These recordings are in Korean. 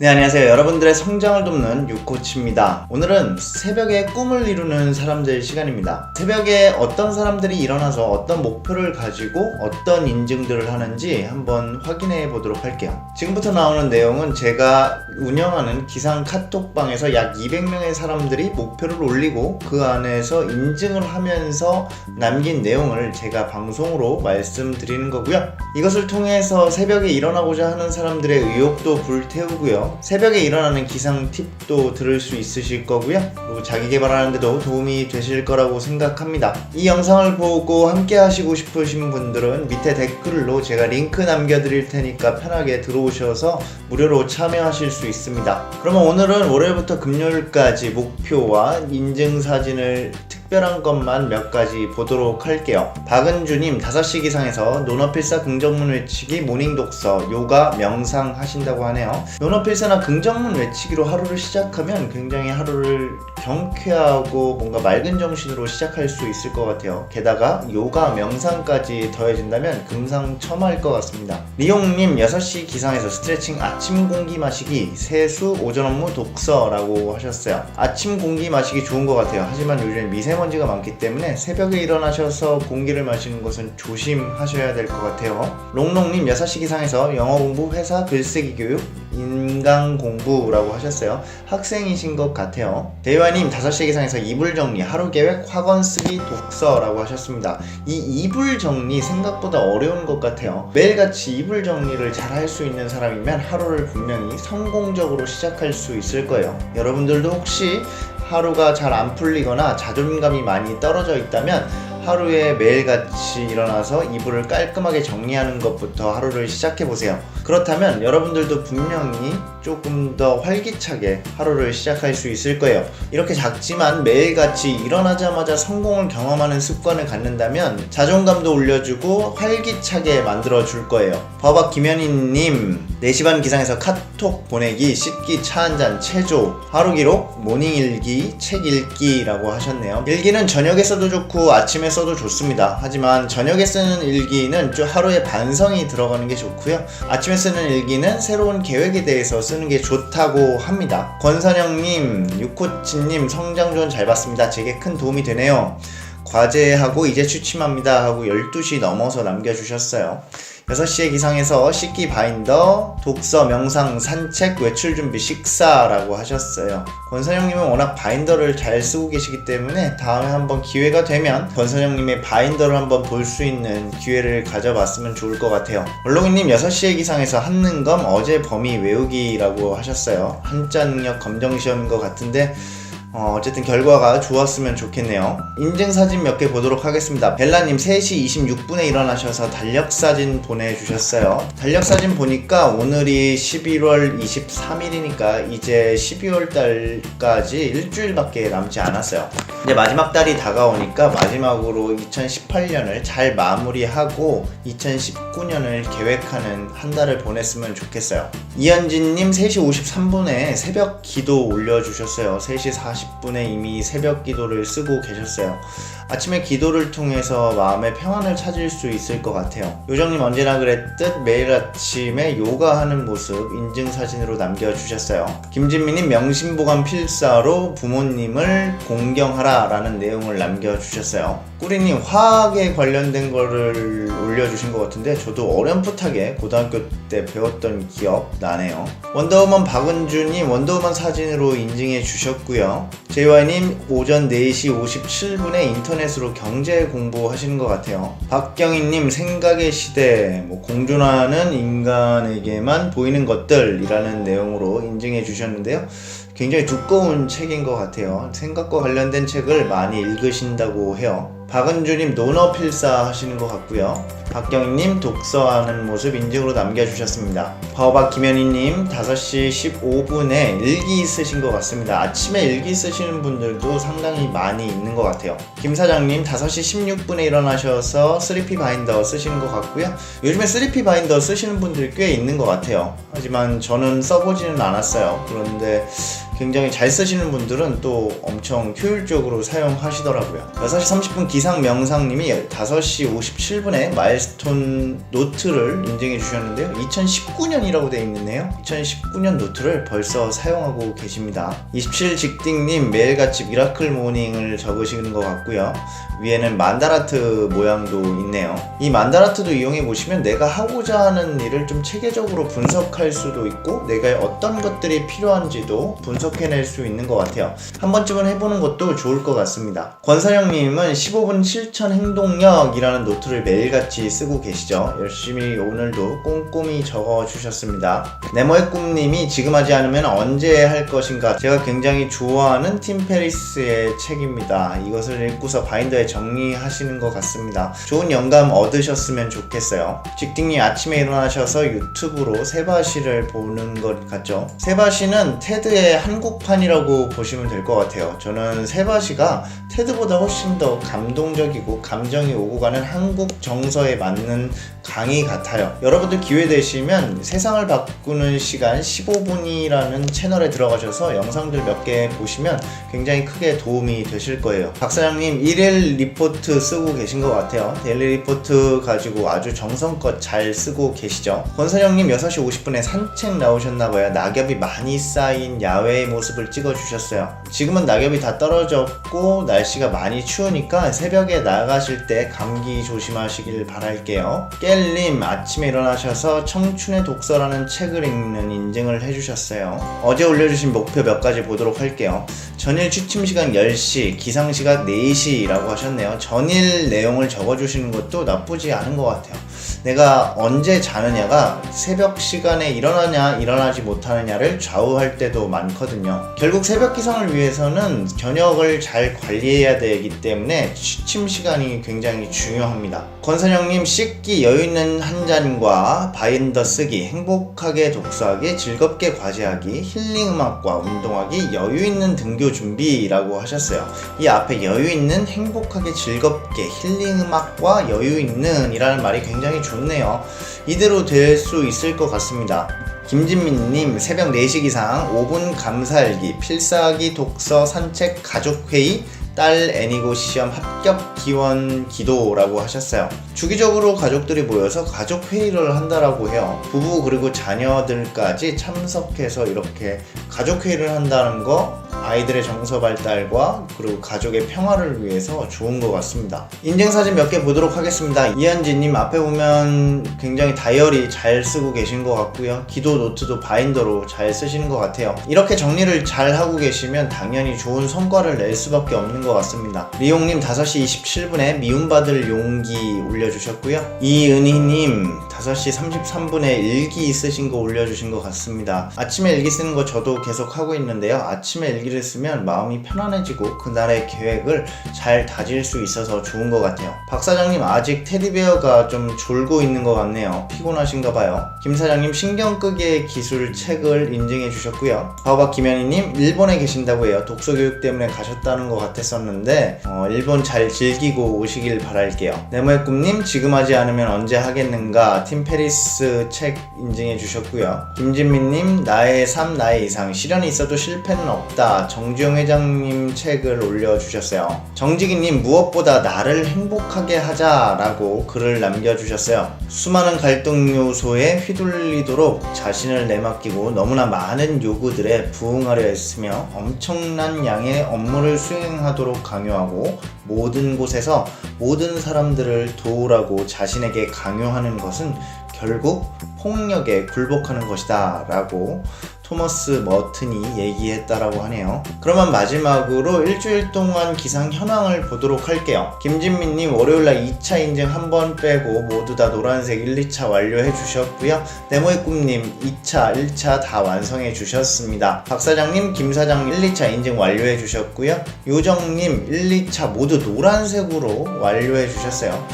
네, 안녕하세요. 여러분들의 성장을 돕는 유코치입니다. 오늘은 새벽에 꿈을 이루는 사람들 시간입니다. 새벽에 어떤 사람들이 일어나서 어떤 목표를 가지고 어떤 인증들을 하는지 한번 확인해 보도록 할게요. 지금부터 나오는 내용은 제가 운영하는 기상 카톡방에서 약 200명의 사람들이 목표를 올리고 그 안에서 인증을 하면서 남긴 내용을 제가 방송으로 말씀드리는 거고요. 이것을 통해서 새벽에 일어나고자 하는 사람들의 의욕도 불태우고요. 새벽에 일어나는 기상 팁도 들을 수 있으실 거고요. 그리고 자기 개발하는데도 도움이 되실 거라고 생각합니다. 이 영상을 보고 함께 하시고 싶으신 분들은 밑에 댓글로 제가 링크 남겨드릴 테니까 편하게 들어오셔서 무료로 참여하실 수 있습니다. 그러면 오늘은 월요일부터 금요일까지 목표와 인증사진을 특별한 것만 몇 가지 보도록 할게요. 박은주님 5시 기상에서 논어필사 긍정문 외치기 모닝 독서 요가 명상 하신다고 하네요. 논어필사나 긍정문 외치기로 하루를 시작하면 굉장히 하루를 경쾌하고 뭔가 맑은 정신으로 시작할 수 있을 것 같아요. 게다가 요가 명상까지 더해진다면 금상첨화일 것 같습니다. 리용님 6시 기상에서 스트레칭 아침 공기 마시기 세수 오전 업무 독서라고 하셨어요. 아침 공기 마시기 좋은 것 같아요. 하지만 요즘에 미세먼지가 많기 때문에 새벽에 일어나셔서 공기를 마시는 것은 조심하셔야 될 것 같아요. 롱롱님 6시 기상에서 영어 공부 회사 글쓰기 교육 인강 공부라고 하셨어요. 학생이신 것 같아요. 대화님 5시 기상에서 이불 정리 하루 계획 학원 쓰기 독서라고 하셨습니다. 이 이불 정리 생각보다 어려운 것 같아요. 매일같이 이불 정리를 잘 할 수 있는 사람이면 하루를 분명히 성공적으로 시작할 수 있을 거예요. 여러분들도 혹시 하루가 잘 안 풀리거나 자존감이 많이 떨어져 있다면 하루에 매일같이 일어나서 이불을 깔끔하게 정리하는 것부터 하루를 시작해보세요. 그렇다면 여러분들도 분명히 조금 더 활기차게 하루를 시작할 수 있을 거예요. 이렇게 작지만 매일같이 일어나자마자 성공을 경험하는 습관을 갖는다면 자존감도 올려주고 활기차게 만들어줄 거예요. 버박 김현희님 4시 반 기상에서 카톡 보내기 씻기 차 한잔 체조 하루 기록 모닝 일기 책 읽기라고 하셨네요. 일기는 저녁에 써도 좋고 아침에 써도 좋습니다. 하지만 저녁에 쓰는 일기는 좀 하루에 반성이 들어가는 게 좋고요. 아침에 쓰는 일기는 새로운 계획에 대해서 쓰는 게 좋다고 합니다. 권선영님, 유코치님 성장 조언 잘 봤습니다. 제게 큰 도움이 되네요. 과제하고 이제 취침합니다 하고 12시 넘어서 남겨주셨어요. 6시에 기상해서 씻기 바인더, 독서, 명상, 산책, 외출 준비, 식사라고 하셨어요. 권선영님은 워낙 바인더를 잘 쓰고 계시기 때문에 다음에 한번 기회가 되면 권선영님의 바인더를 한번 볼 수 있는 기회를 가져봤으면 좋을 것 같아요. 얼롱이님 6시에 기상해서 한능검 어제 범위 외우기라고 하셨어요. 한자 능력 검정시험인 것 같은데 어쨌든 결과가 좋았으면 좋겠네요. 인증사진 몇 개 보도록 하겠습니다. 벨라님 3시 26분에 일어나셔서 달력사진 보내주셨어요. 달력사진 보니까 오늘이 11월 23일이니까 이제 12월 달까지 일주일밖에 남지 않았어요. 이제 마지막 달이 다가오니까 마지막으로 2018년을 잘 마무리하고 2019년을 계획하는 한 달을 보냈으면 좋겠어요. 이현진님 3시 53분에 새벽 기도 올려주셨어요. 3시 40분에 이미 새벽 기도를 쓰고 계셨어요. 아침에 기도를 통해서 마음의 평안을 찾을 수 있을 것 같아요. 요정님 언제나 그랬듯 매일 아침에 요가하는 모습 인증사진으로 남겨주셨어요. 김진미님 명심보감 필사로 부모님을 공경하라 라는 내용을 남겨주셨어요. 꾸리님 화학에 관련된 거를 올려주신 것 같은데 저도 어렴풋하게 고등학교 때 배웠던 기억 나네요. 원더우먼 박은주님 원더우먼 사진으로 인증해 주셨고요. JY님 오전 4시 57분에 인터넷으로 경제 공부하시는 것 같아요. 박경희님 생각의 시대 공존하는 인간에게만 보이는 것들이라는 내용으로 인증해 주셨는데요. 굉장히 두꺼운 책인 것 같아요. 생각과 관련된 책을 많이 읽으신다고 해요. 박은주님 논어필사 하시는 것 같고요. 박경희님 독서하는 모습 인증으로 남겨주셨습니다. 버박 김현희님 5시 15분에 일기 쓰신 것 같습니다. 아침에 일기 쓰시는 분들도 상당히 많이 있는 것 같아요. 김사장님 5시 16분에 일어나셔서 3P 바인더 쓰시는 것 같고요. 요즘에 3P 바인더 쓰시는 분들 꽤 있는 것 같아요. 하지만 저는 써보지는 않았어요. 그런데 굉장히 잘 쓰시는 분들은 또 엄청 효율적으로 사용하시더라고요. 6시 30분 기상명상님이 5시 57분에 마일스톤 노트를 인증해 주셨는데요. 2019년이라고 되어 있네요. 2019년 노트를 벌써 사용하고 계십니다. 27 직딩님 매일같이 미라클 모닝을 적으시는 것 같고요. 위에는 만다라트 모양도 있네요. 이 만다라트도 이용해 보시면 내가 하고자 하는 일을 좀 체계적으로 분석할 수도 있고 내가 어떤 것들이 필요한지도 분석해낼 수 있는 것 같아요. 한 번쯤은 해보는 것도 좋을 것 같습니다. 권사령님은 15분 실천 행동력이라는 노트를 매일같이 쓰고 계시죠. 열심히 오늘도 꼼꼼히 적어주셨습니다. 네모의 꿈님이 지금 하지 않으면 언제 할 것인가, 제가 굉장히 좋아하는 팀 페리스의 책입니다. 이것을 읽고서 바인더에 정리하시는 것 같습니다. 좋은 영감 얻으셨으면 좋겠어요. 직딩님 아침에 일어나셔서 유튜브로 세바시를 보는 것 같죠? 세바시는 테드의 한국판이라고 보시면 될 것 같아요. 저는 세바시가 테드보다 훨씬 더 감동적이고 감정이 오고 가는 한국 정서에 맞는 강의 같아요. 여러분들 기회 되시면 세상을 바꾸는 시간 15분이라는 채널에 들어가셔서 영상들 몇 개 보시면 굉장히 크게 도움이 되실 거예요. 박사장님 1일 리포트 쓰고 계신 것 같아요. 데일리 리포트 가지고 아주 정성껏 잘 쓰고 계시죠. 권사장님 6시 50분에 산책 나오셨나봐요. 낙엽이 많이 쌓인 야외의 모습을 찍어주셨어요. 지금은 낙엽이 다 떨어졌고 날씨가 많이 추우니까 새벽에 나가실 때 감기 조심하시길 바랄게요. 깰님 아침에 일어나셔서 청춘의 독서라는 책을 읽는 인증을 해주셨어요. 어제 올려주신 목표 몇 가지 보도록 할게요. 전일 취침 시간 10시, 기상 시각 4시라고 하셨네요. 전일 내용을 적어주시는 것도 나쁘지 않은 것 같아요. 내가 언제 자느냐가 새벽 시간에 일어나냐 일어나지 못하느냐를 좌우할 때도 많거든요. 결국 새벽 기상을 위해서는 저녁을 잘 관리해야 되기 때문에 취침 시간이 굉장히 중요합니다. 권선영님 씻기 여유있는 한 잔과 바인더 쓰기, 행복하게 독서하기, 즐겁게 과제하기, 힐링 음악과 운동하기, 여유있는 등교 준비라고 하셨어요. 이 앞에 여유있는, 행복하게, 즐겁게, 힐링 음악과 여유있는 이라는 말이 굉장히 좋네요. 이대로 될 수 있을 것 같습니다. 김진민님 새벽 4시 기상, 5분 감사일기, 필사하기, 독서, 산책, 가족회의, 딸 애니고 시험 합격 기원 기도라고 하셨어요. 주기적으로 가족들이 모여서 가족회의를 한다라고 해요. 부부 그리고 자녀들까지 참석해서 이렇게 가족회의를 한다는 거 아이들의 정서 발달과 그리고 가족의 평화를 위해서 좋은 것 같습니다. 인증사진 몇 개 보도록 하겠습니다. 이한진님 앞에 보면 굉장히 다이어리 잘 쓰고 계신 것 같고요. 기도 노트도 바인더로 잘 쓰시는 것 같아요. 이렇게 정리를 잘 하고 계시면 당연히 좋은 성과를 낼 수밖에 없는 것 같습니다. 리용님 5시 27분에 미움받을 용기 올려주셨고요. 이은희님 5시 33분에 일기 쓰신 거 올려주신 것 같습니다. 아침에 일기 쓰는 거 저도 계속 하고 있는데요. 아침에 일기를 쓰면 마음이 편안해지고 그날의 계획을 잘 다질 수 있어서 좋은 것 같아요. 박 사장님 아직 테디베어가 좀 졸고 있는 것 같네요. 피곤하신가 봐요. 김 사장님 신경 끄기의 기술 책을 인증해 주셨고요. 바오박 김현희님 일본에 계신다고 해요. 독서교육 때문에 가셨다는 것 같았었는데 일본 잘 즐기고 오시길 바랄게요. 네모의 꿈님 지금 하지 않으면 언제 하겠는가, 팀 페리스 책 인증해 주셨고요. 김진민님 나의 삶 나의 이상, 시련이 있어도 실패는 없다, 정주영 회장님 책을 올려주셨어요. 정지기님 무엇보다 나를 행복하게 하자라고 글을 남겨주셨어요. 수많은 갈등 요소에 휘둘리도록 자신을 내맡기고 너무나 많은 요구들에 부응하려 했으며 엄청난 양의 업무를 수행하도록 강요하고 모든 곳에서 모든 사람들을 도우라고 자신에게 강요하는 것은 결국 폭력에 굴복하는 것이다 라고 토머스 머튼이 얘기했다라고 하네요. 그러면 마지막으로 일주일 동안 기상 현황을 보도록 할게요. 김진민님 월요일날 2차 인증 한 번 빼고 모두 다 노란색 1, 2차 완료해 주셨고요. 네모의 꿈님 2차, 1차 다 완성해 주셨습니다. 박사장님, 김사장 1, 2차 인증 완료해 주셨고요. 요정님 1, 2차 모두 노란색으로 완료해 주셨어요.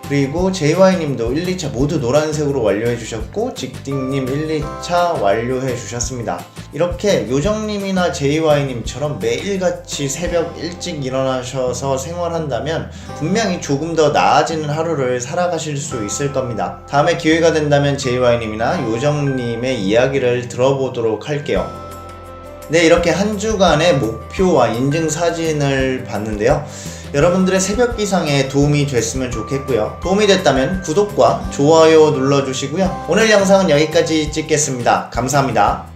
그리고 JY님도 1, 2차 모두 노란색으로 완료해 주셨고 직딩님 1, 2차 완료해 주셨습니다. 이렇게 요정님이나 JY님처럼 매일같이 새벽 일찍 일어나셔서 생활한다면 분명히 조금 더 나아지는 하루를 살아가실 수 있을 겁니다. 다음에 기회가 된다면 JY님이나 요정님의 이야기를 들어보도록 할게요. 네, 이렇게 한 주간의 목표와 인증 사진을 봤는데요. 여러분들의 새벽 기상에 도움이 됐으면 좋겠고요. 도움이 됐다면 구독과 좋아요 눌러주시고요. 오늘 영상은 여기까지 찍겠습니다. 감사합니다.